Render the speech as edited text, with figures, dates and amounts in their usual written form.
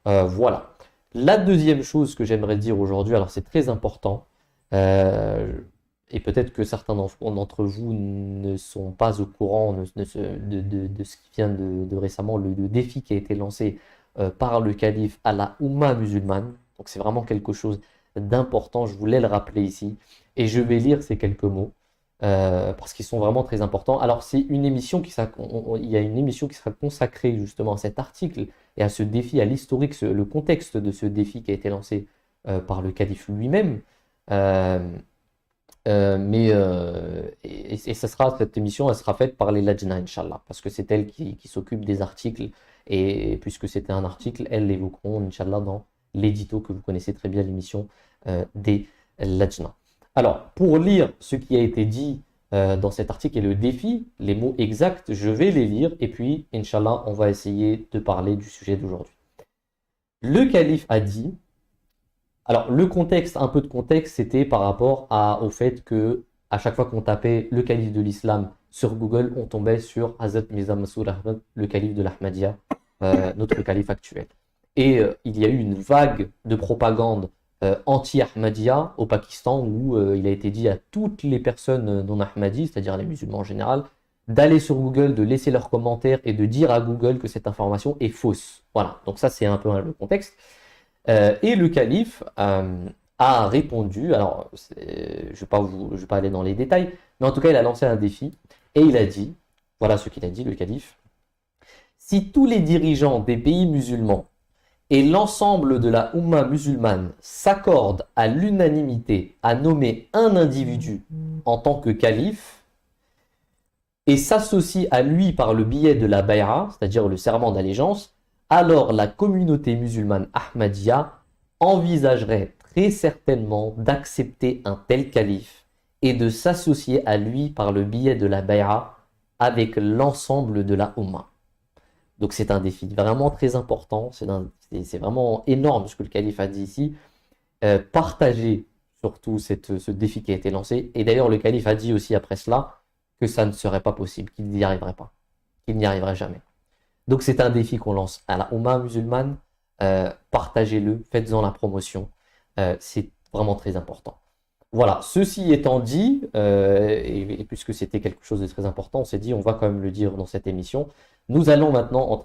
Voilà. La deuxième chose que j'aimerais dire aujourd'hui, alors c'est très important, euh, et peut-être que certains d'entre vous ne sont pas au courant de ce qui vient de récemment, le défi qui a été lancé par le calife à la Oumma musulmane. Donc c'est vraiment quelque chose d'important, je voulais le rappeler ici, et je vais lire ces quelques mots. Parce qu'ils sont vraiment très importants. Alors, c'est une émission il y a une émission qui sera consacrée justement à cet article et à ce défi, à l'historique, le contexte de ce défi qui a été lancé par le calife lui-même. Euh, et cette émission, elle sera faite par les Lajna, Inch'Allah, parce que c'est elle qui s'occupe des articles. Et puisque c'était un article, elles l'évoqueront, Inch'Allah, dans l'édito que vous connaissez très bien, l'émission des Lajna. Alors, pour lire ce qui a été dit dans cet article et le défi, les mots exacts, je vais les lire et puis, Inch'Allah, on va essayer de parler du sujet d'aujourd'hui. Le calife a dit, alors le contexte, un peu de contexte, c'était par rapport au fait que à chaque fois qu'on tapait le calife de l'islam sur Google, on tombait sur Hazrat Mirza Masroor Ahmad, le calife de l'Ahmadiyya, notre calife actuel. Et il y a eu une vague de propagande anti-Ahmadiyya au Pakistan où il a été dit à toutes les personnes non Ahmadis, c'est-à-dire les musulmans en général, d'aller sur Google, de laisser leurs commentaires et de dire à Google que cette information est fausse. Voilà, donc ça c'est un peu le contexte. Et le calife a répondu, alors je ne vais pas aller dans les détails, mais en tout cas il a lancé un défi et il a dit, voilà ce qu'il a dit le calife, si tous les dirigeants des pays musulmans et l'ensemble de la Oumma musulmane s'accordent à l'unanimité à nommer un individu en tant que calife et s'associent à lui par le biais de la bay'a, c'est-à-dire le serment d'allégeance, alors la communauté musulmane Ahmadiyya envisagerait très certainement d'accepter un tel calife et de s'associer à lui par le biais de la bay'a avec l'ensemble de la Oumma. Donc c'est un défi vraiment très important, c'est vraiment énorme ce que le calife a dit ici. Partager surtout ce défi qui a été lancé. Et d'ailleurs le calife a dit aussi après cela que ça ne serait pas possible, qu'il n'y arriverait pas, qu'il n'y arriverait jamais. Donc c'est un défi qu'on lance à la Oumma musulmane. Partagez-le, faites-en la promotion. C'est vraiment très important. Voilà, ceci étant dit, et puisque c'était quelque chose de très important, on s'est dit on va quand même le dire dans cette émission. Nous allons maintenant entrer